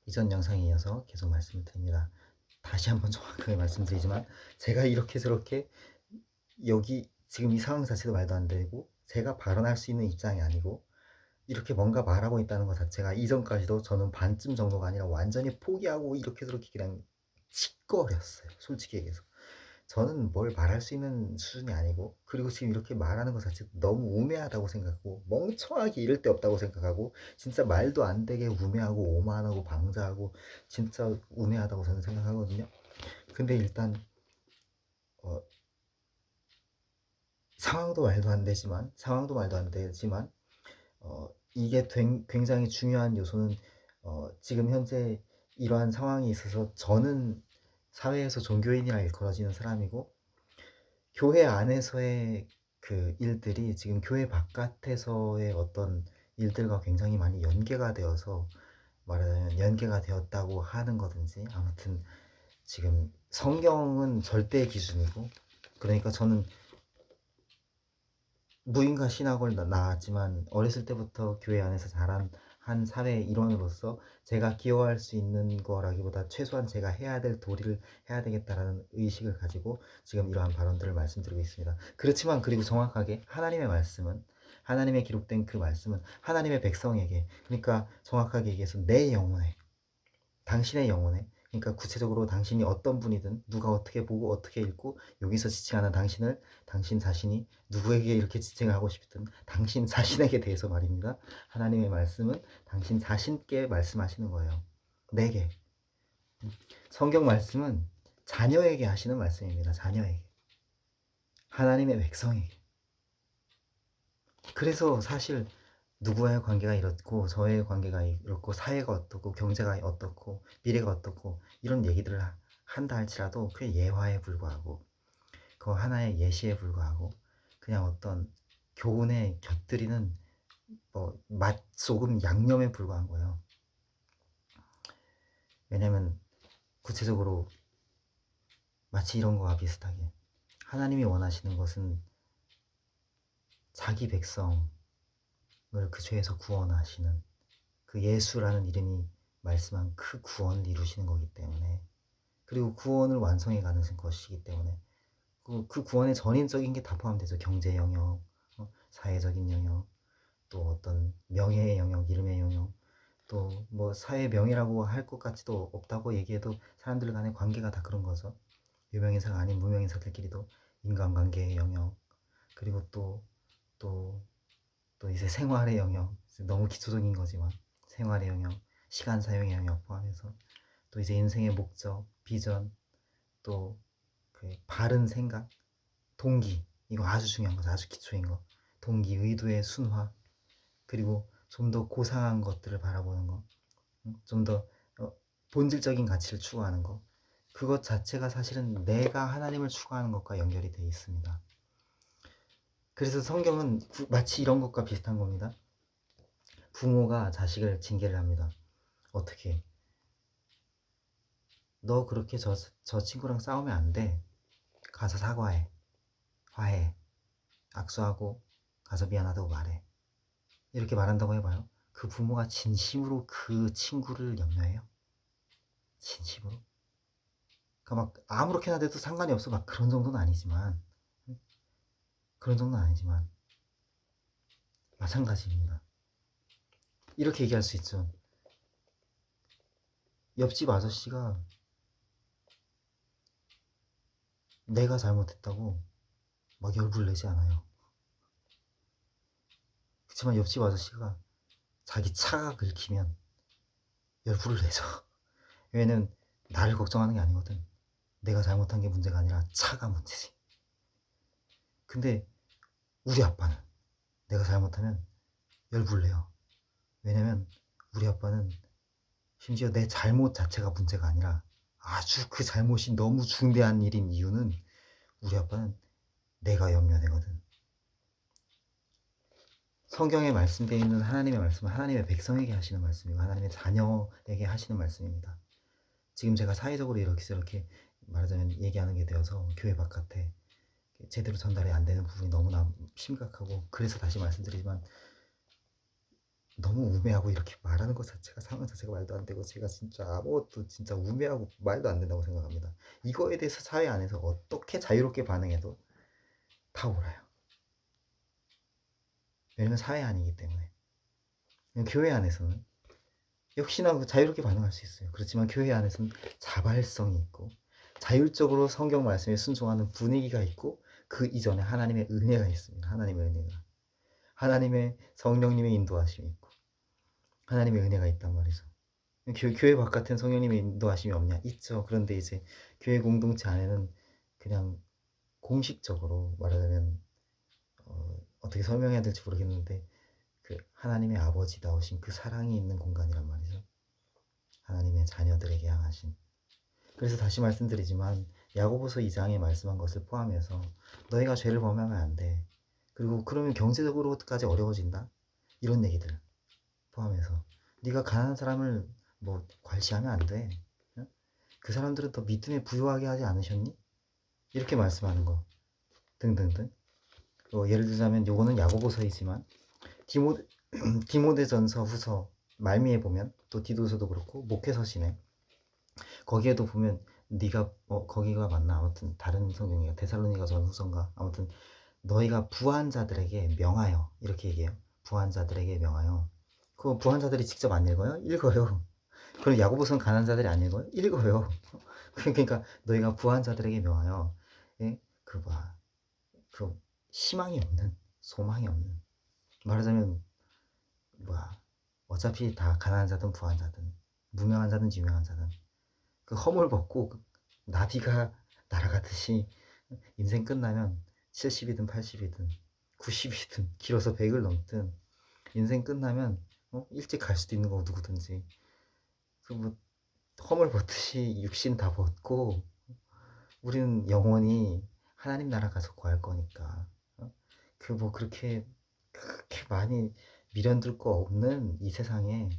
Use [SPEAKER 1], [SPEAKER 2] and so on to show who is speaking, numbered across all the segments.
[SPEAKER 1] 이전 영상에 이어서 계속 말씀을 드립니다. 다시 한번 정확하게 말씀드리지만 제가 이렇게 저렇게 여기 지금 이 상황 자체도 말도 안 되고 제가 발언할 수 있는 입장이 아니고 이렇게 뭔가 말하고 있다는 것 자체가 이전까지도 저는 반쯤 정도가 아니라 완전히 포기하고 이렇게 저렇게 그냥 치꺼렸어요. 솔직히 얘기해서. 저는 뭘 말할 수 있는 수준이 아니고, 그리고 지금 이렇게 말하는 것 자체도 너무 우매하다고 생각하고 멍청하게 이럴 데 없다고 생각하고 진짜 말도 안 되게 우매하고 오만하고 방자하고 진짜 우매하다고 저는 생각하거든요. 근데 일단 어, 상황도 말도 안 되지만 이게 굉장히 중요한 요소는 지금 현재 이러한 상황이 있어서 저는 사회에서 종교인이라 일컬어지는 사람이고, 교회 안에서의 그 일들이 지금 교회 바깥에서의 어떤 일들과 굉장히 많이 연계가 되어서, 말하자면 연계가 되었다고 하는 거든지, 아무튼 지금 성경은 절대 기준이고, 그러니까 저는 무인가 신학을 나왔지만 어렸을 때부터 교회 안에서 자란 한 사회의 일원으로서 제가 기여할 수 있는 거라기보다 최소한 제가 해야 될 도리를 해야 되겠다라는 의식을 가지고 지금 이러한 발언들을 말씀드리고 있습니다. 그렇지만 그리고 정확하게 하나님의 말씀은, 하나님의 기록된 그 말씀은 하나님의 백성에게, 그러니까 정확하게 얘기해서 내 영혼에, 당신의 영혼에, 그러니까 구체적으로 당신이 어떤 분이든 누가 어떻게 보고 어떻게 읽고 여기서 지칭하는 당신을, 당신 자신이 누구에게 이렇게 지칭을 하고 싶든 당신 자신에게 대해서 말입니다. 하나님의 말씀은 당신 자신께 말씀하시는 거예요. 내게. 성경 말씀은 자녀에게 하시는 말씀입니다. 자녀에게. 하나님의 백성에게. 그래서 사실 누구와의 관계가 이렇고 저의 관계가 이렇고 사회가 어떻고 경제가 어떻고 미래가 어떻고 이런 얘기들을 한다 할지라도 그게 예화에 불과하고 그 하나의 예시에 불과하고 그냥 어떤 교훈에 곁들이는 뭐 맛, 소금, 양념에 불과한 거예요. 왜냐면 구체적으로 마치 이런 거와 비슷하게 하나님이 원하시는 것은 자기 백성을 그 죄에서 구원하시는 그 예수라는 이름이 말씀한 그 구원을 이루시는 거기 때문에, 그리고 구원을 완성해 가는 것이기 때문에 그 구원의 전인적인 게 다 포함되죠. 경제 영역, 사회적인 영역, 또 어떤 명예의 영역, 이름의 영역, 또 뭐 사회 명예라고 할 것 같지도 없다고 얘기해도 사람들 간의 관계가 다 그런 거죠. 유명인사가 아닌 무명인사들끼리도 인간관계의 영역, 그리고 또, 또 이제 생활의 영역, 너무 기초적인 거지만 생활의 영역, 시간 사용의 영역 포함해서 또 이제 인생의 목적, 비전, 또 그 바른 생각, 동기, 이거 아주 중요한 거죠. 아주 기초인 거. 동기, 의도의 순화, 그리고 좀 더 고상한 것들을 바라보는 거, 좀 더 본질적인 가치를 추구하는 거, 그것 자체가 사실은 내가 하나님을 추구하는 것과 연결이 되어 있습니다. 그래서 성경은 마치 이런 것과 비슷한 겁니다. 부모가 자식을 징계를 합니다. 어떻게? 너 그렇게 저 친구랑 싸우면 안 돼. 가서 사과해. 화해. 악수하고 가서 미안하다고 말해. 이렇게 말한다고 해봐요. 그 부모가 진심으로 그 친구를 염려해요? 진심으로? 그러니까 막 아무렇게나 돼도 상관이 없어. 막 그런 정도는 아니지만, 그런 정도는 아니지만 마찬가지입니다. 이렇게 얘기할 수 있죠. 옆집 아저씨가 내가 잘못했다고 막 열불 내지 않아요. 그렇지만 옆집 아저씨가 자기 차가 긁히면 열불을 내죠. 왜냐면 나를 걱정하는 게 아니거든. 내가 잘못한 게 문제가 아니라 차가 문제지. 근데 우리 아빠는 내가 잘못하면 열불 내요. 왜냐면 우리 아빠는 심지어 내 잘못 자체가 문제가 아니라 아주 그 잘못이 너무 중대한 일인 이유는 우리 아빠는 내가 염려되거든. 성경에 말씀되어 있는 하나님의 말씀은 하나님의 백성에게 하시는 말씀이고 하나님의 자녀에게 하시는 말씀입니다. 지금 제가 사회적으로 이렇게 저렇게 말하자면 얘기하는 게 되어서 교회 바깥에 제대로 전달이 안 되는 부분이 너무나 심각하고, 그래서 다시 말씀드리지만 너무 우매하고 이렇게 말하는 것 자체가 상황 자체가 말도 안 되고 제가 진짜 아무것도 진짜 우매하고 말도 안 된다고 생각합니다. 이거에 대해서 사회 안에서 어떻게 자유롭게 반응해도 다 옳아요. 왜냐면 사회 안이기 때문에. 교회 안에서는 역시나 자유롭게 반응할 수 있어요. 그렇지만 교회 안에서는 자발성이 있고 자율적으로 성경 말씀에 순종하는 분위기가 있고 그 이전에 하나님의 은혜가 있습니다. 하나님의 은혜가. 하나님의 성령님의 인도하심이 있고 하나님의 은혜가 있단 말이죠. 교회 바깥엔 성령님의 인도하심이 없냐? 있죠. 그런데 이제 교회 공동체 안에는 그냥 공식적으로 말하자면 어떻게 설명해야 될지 모르겠는데 그 하나님의 아버지다우신 그 사랑이 있는 공간이란 말이죠. 하나님의 자녀들에게 향하신. 그래서 다시 말씀드리지만 야고보서 2장에 말씀한 것을 포함해서 너희가 죄를 범하면 안 돼. 그리고 그러면 경제적으로까지 어려워진다. 이런 얘기들 포함해서 네가 가난한 사람을 뭐 괄시하면 안 돼. 응? 그 사람들은 더 믿음에 부유하게 하지 않으셨니? 이렇게 말씀하는 거 등등등. 예를 들자면 요거는 야고보서이지만 디모 디모데전서 후서 말미에 보면 또 디도서도 그렇고 목회서신에 거기에도 보면 네가 거기가 맞나 아무튼 다른 성경이가 데살로니가 전후서인가 아무튼 너희가 부한 자들에게 명하여 이렇게 얘기해요. 부한 자들에게 명하여. 그 부한 자들이 직접 안 읽어요? 읽어요. 그럼 야고보서는 가난한 자들이 안 읽어요? 읽어요. 그러니까 너희가 부한 자들에게 명하여 예? 그 희망이 없는 소망이 없는 말하자면 뭐야 어차피 다 가난한 자든 부한 자든 무명한 자든 유명한 자든 그 허물 벗고 나비가 날아가듯이 인생 끝나면 70이든 80이든 90이든 길어서 100을 넘든 인생 끝나면 일찍 갈 수도 있는 거고 누구든지 뭐 허물 벗듯이 육신 다 벗고 우리는 영원히 하나님 나라 가서 구할 거니까 뭐 그렇게 많이 미련둘 거 없는 이 세상에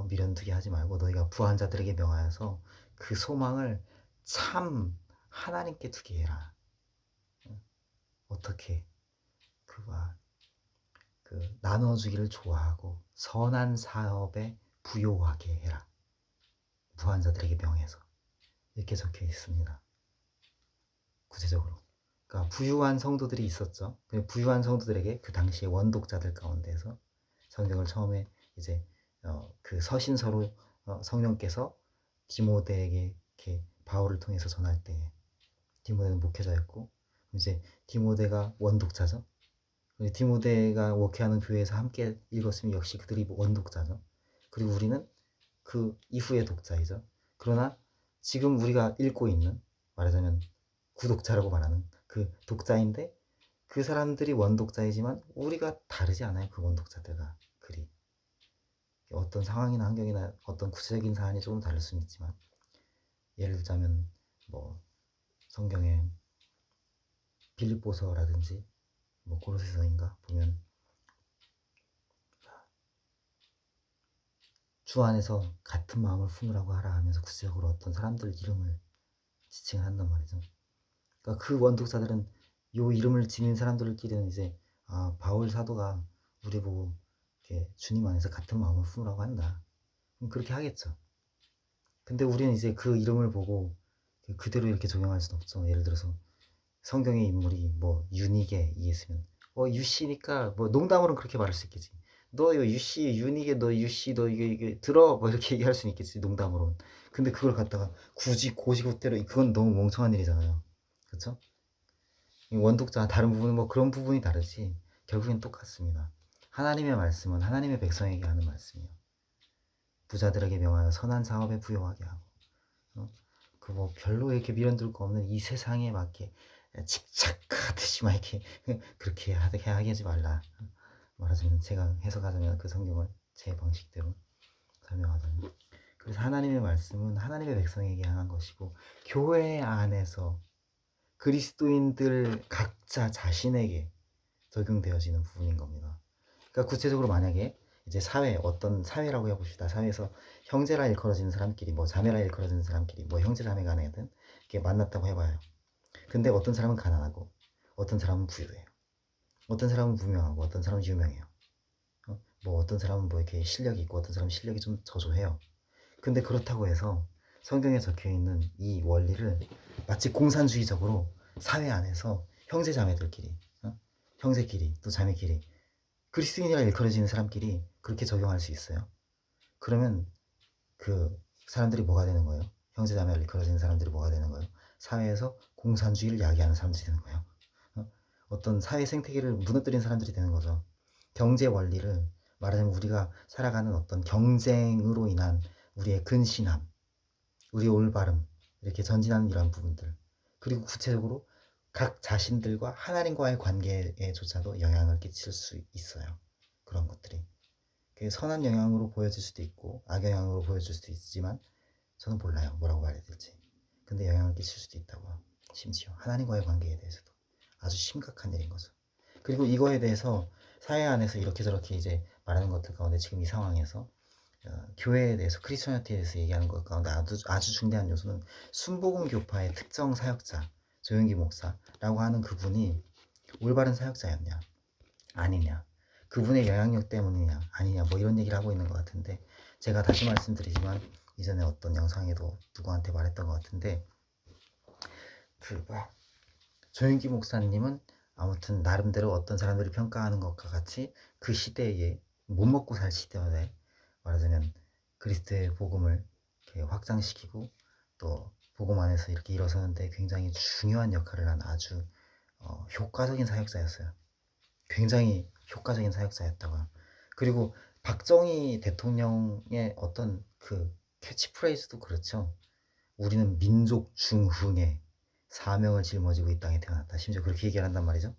[SPEAKER 1] 미련두게 하지 말고 너희가 부한 자들에게 명하여서 그 소망을 참 하나님께 두게 해라. 어떻게 나눠주기를 좋아하고 선한 사업에 부요하게 해라. 부한 자들에게 명해서 이렇게 적혀 있습니다. 구체적으로. 그러니까 부유한 성도들이 있었죠. 그 부유한 성도들에게 그 당시의 원독자들 가운데서 성경을 처음에 이제 그 서신서로 성령께서 디모데에게 이렇게 바울을 통해서 전할 때 디모데는 목회자였고 이제 디모데가 원독자죠. 디모데가 목회하는 교회에서 함께 읽었으면 역시 그들이 원독자죠. 그리고 우리는 그 이후의 독자이죠. 그러나 지금 우리가 읽고 있는 말하자면 구독자라고 말하는 그 독자인데 그 사람들이 원독자이지만 우리가 다르지 않아요. 그 원독자들과 그리 어떤 상황이나 환경이나 어떤 구체적인 사안이 조금 다를 수는 있지만 예를 들자면 뭐 성경의 빌립보서라든지 뭐 고로새서인가 보면 주 안에서 같은 마음을 품으라고 하라 하면서 구체적으로 어떤 사람들 이름을 지칭을 한단 말이죠. 그러니까 그 원독자들은 요 이름을 지닌 사람들끼리는 이제 바울 사도가 우리 보고 이렇게 주님 안에서 같은 마음을 품으라고 한다. 그렇게 하겠죠. 근데 우리는 이제 그 이름을 보고 그대로 이렇게 적용할 수는 없죠. 예를 들어서 성경의 인물이 뭐 윤희계 이했으면 유씨니까 뭐 농담으로는 그렇게 말할 수 있겠지. 너 유씨 윤희계 너 유씨 너 이게 들어 뭐 이렇게 얘기할 수는 있겠지 농담으로는. 근데 그걸 갖다가 굳이 고지고대로 그건 너무 멍청한 일이잖아요. 그렇죠? 원독자 다른 부분은 뭐 그런 부분이 다르지 결국엔 똑같습니다. 하나님의 말씀은 하나님의 백성에게 하는 말씀이에요. 부자들에게 명하여 선한 사업에 부여하게 하고 뭐 별로 이렇게 미련둘 거 없는 이 세상에 맞게 집착하듯이 막 이렇게 그렇게 하게 하지 말라. 말하자면 제가 해석하자면 그 성경을 제 방식대로 설명하자면 그래서 하나님의 말씀은 하나님의 백성에게 향한 것이고 교회 안에서 그리스도인들 각자 자신에게 적용되어지는 부분인 겁니다. 그러니까 구체적으로 만약에 이제 어떤 사회라고 해봅시다. 사회에서 형제라 일컬어지는 사람끼리 뭐 자매라 일컬어지는 사람끼리 뭐 형제 자매 간에든 이렇게 만났다고 해봐요. 근데 어떤 사람은 가난하고 어떤 사람은 부유해요. 어떤 사람은 무명하고 어떤 사람은 유명해요. 뭐 어떤 사람은 뭐 이렇게 실력이 있고 어떤 사람은 실력이 좀 저조해요. 근데 그렇다고 해서 성경에 적혀 있는 이 원리를 마치 공산주의적으로 사회 안에서 형제 자매들끼리, 형제끼리 또 자매끼리, 그리스도인이라 일컬어지는 사람끼리 그렇게 적용할 수 있어요. 그러면 그 사람들이 뭐가 되는 거예요? 형제 자매를 일컬어지는 사람들이 뭐가 되는 거예요? 사회에서 공산주의를 야기하는 사람들이 되는 거예요. 어떤 사회 생태계를 무너뜨린 사람들이 되는 거죠. 경제 원리를 말하자면 우리가 살아가는 어떤 경쟁으로 인한 우리의 근신함, 우리의 올바름, 이렇게 전진하는 이러한 부분들, 그리고 구체적으로 각 자신들과 하나님과의 관계에조차도 영향을 끼칠 수 있어요. 그런 것들이. 그게 선한 영향으로 보여질 수도 있고 악영향으로 보여질 수도 있지만 저는 몰라요. 뭐라고 말해야 될지. 근데 영향을 끼칠 수도 있다고요. 심지어 하나님과의 관계에 대해서도 아주 심각한 일인 거죠. 그리고 이거에 대해서 사회 안에서 이렇게 저렇게 이제 말하는 것들 가운데 지금 이 상황에서 교회에 대해서 크리스천리티에 대해서 얘기하는 것 가운데 아주 중대한 요소는 순복음 교파의 특정 사역자 조영기 목사라고 하는 그분이 올바른 사역자였냐 아니냐, 그분의 영향력 때문이냐 아니냐, 뭐 이런 얘기를 하고 있는 것 같은데, 제가 다시 말씀드리지만 이전에 어떤 영상에도 누구한테 말했던 것 같은데, 조영기 목사님은 아무튼 나름대로 어떤 사람들이 평가하는 것과 같이 그 시대에 못 먹고 살 시대에 말하자면 그리스도의 복음을 이렇게 확장시키고 또 복음 안에서 이렇게 일어서는데 굉장히 중요한 역할을 한 아주 효과적인 사역자였어요. 굉장히 효과적인 사역자였다고요. 그리고 박정희 대통령의 어떤 그 캐치프레이즈도 그렇죠. 우리는 민족 중흥의 사명을 짊어지고 이 땅에 태어났다. 심지어 그렇게 얘기를 한단 말이죠.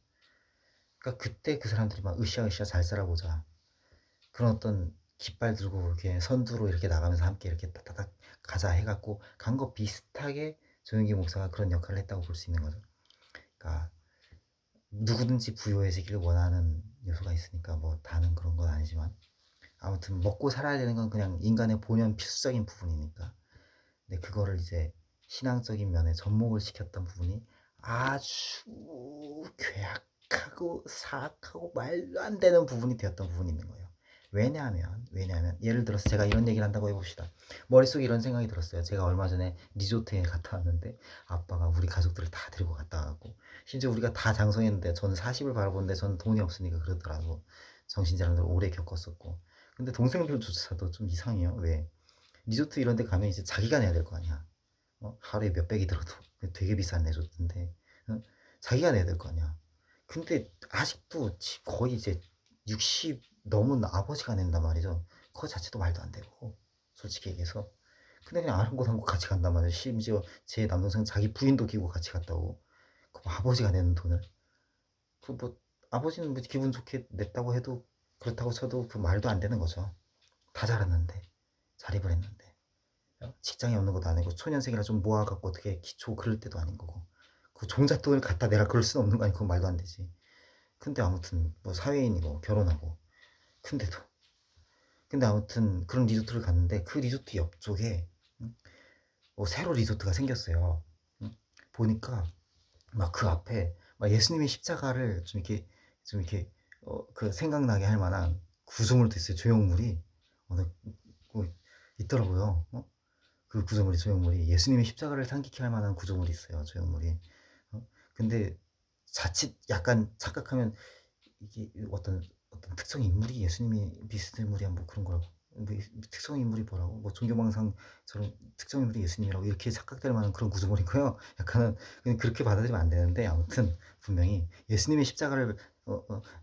[SPEAKER 1] 그러니까 그때 그 사람들이 막 으쌰으쌰 잘 살아보자. 그런 어떤 깃발 들고 이렇게 선두로 이렇게 나가면서 함께 이렇게 따다닥 가자 해갖고 간 거 비슷하게 조영기 목사가 그런 역할을 했다고 볼 수 있는 거죠. 그러니까 누구든지 부유해지기를 원하는 요소가 있으니까 뭐 다는 그런 건 아니지만 아무튼 먹고 살아야 되는 건 그냥 인간의 본연 필수적인 부분이니까. 근데 그거를 이제 신앙적인 면에 접목을 시켰던 부분이 아주 괴악하고 사악하고 말도 안 되는 부분이 되었던 부분이 있는 거예요. 왜냐하면 예를 들어서 제가 이런 얘기를 한다고 해봅시다. 머릿속에 이런 생각이 들었어요. 제가 얼마 전에 리조트에 갔다 왔는데 아빠가 우리 가족들을 다 데리고 갔다 와갖고 심지어 우리가 다 장성했는데 저는 40을 바라보는데 저는 돈이 없으니까 그러더라고. 정신질환을 오래 겪었었고. 근데 동생들조차도 좀 이상해요. 왜? 리조트 이런 데 가면 이제 자기가 내야 될 거 아니야. 하루에 몇백이 들어도 되게 비싼 리조트인데 자기가 내야 될 거 아니야. 근데 아직도 거의 이제 60 넘은 아버지가 낸단 말이죠. 그거 자체도 말도 안 되고 솔직히 얘기해서. 근데 그냥 아랑곳하고 같이 간단 말이에요. 심지어 제 남동생 자기 부인도 끼고 같이 갔다고. 그 아버지가 내는 돈을 그 뭐 아버지는 뭐 기분 좋게 냈다고 해도 그렇다고 쳐도 그 말도 안 되는 거죠. 다 자랐는데 자립을 했는데 직장이 없는 것도 아니고 초년생이라 좀 모아갖고 어떻게 기초 그럴 때도 아닌 거고 그 종잣돈을 갖다 내라 그럴 수는 없는 거 아니. 그건 말도 안 되지. 근데 아무튼 뭐 사회인이고 결혼하고 근데도 근데 아무튼 그런 리조트를 갔는데 그 리조트 옆쪽에 뭐 새로 리조트가 생겼어요. 보니까 막 그 앞에 막 예수님의 십자가를 좀 이렇게 그 생각나게 할 만한 구조물도 있어요. 조형물이 네, 있더라고요. 그 구조물이 조형물이 예수님의 십자가를 상기케 할 만한 구조물이 있어요. 조형물이. 근데 자칫 약간 착각하면 이게 어떤 특정 인물이 예수님이 비스무리한 뭐 그런 거라고. 뭐 특정 인물이 뭐라고? 뭐 종교망상처럼 특정 인물이 예수님이라고 이렇게 착각될 만한 그런 구조물이고요. 약간은 그냥 그렇게 받아들이면 안 되는데 아무튼 분명히 예수님의 십자가를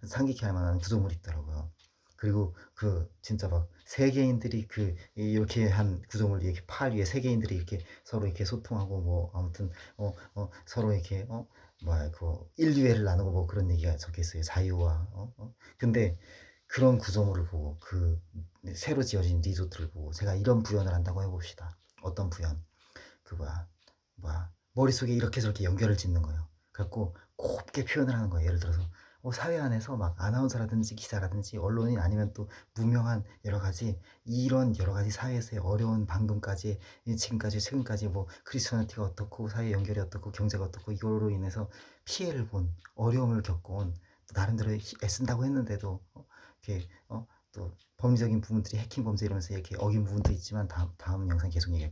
[SPEAKER 1] 상기케 할 만한 구조물이 있더라고요. 그리고 그 진짜 막 세계인들이 그 이렇게 한 구조물 이렇게 팔 위에 세계인들이 이렇게 서로 이렇게 소통하고 뭐 아무튼 서로 이렇게 뭐야 그 인류애를 나누고 뭐 그런 얘기가 적혀 있어요. 자유와 근데 그런 구조물을 보고 그 새로 지어진 리조트를 보고 제가 이런 부연을 한다고 해봅시다. 어떤 부연? 그 뭐야 머릿속에 이렇게 저렇게 연결을 짓는 거예요. 그래갖고 곱게 표현을 하는 거예요. 예를 들어서 사회 안에서 막 아나운서라든지 기자라든지 언론인 아니면 또 무명한 이런 여러 가지 사회에서의 어려운 방금까지 지금까지 최근까지 뭐 크리스천리티가 어떻고 사회 연결이 어떻고 경제가 어떻고 이걸로 인해서 피해를 본 어려움을 겪어온 나름대로 애쓴다고 했는데도 이렇게 또 법리적인 부분들이 해킹 범죄 이러면서 이렇게 어긴 부분도 있지만 다음 영상 계속 얘기할게요.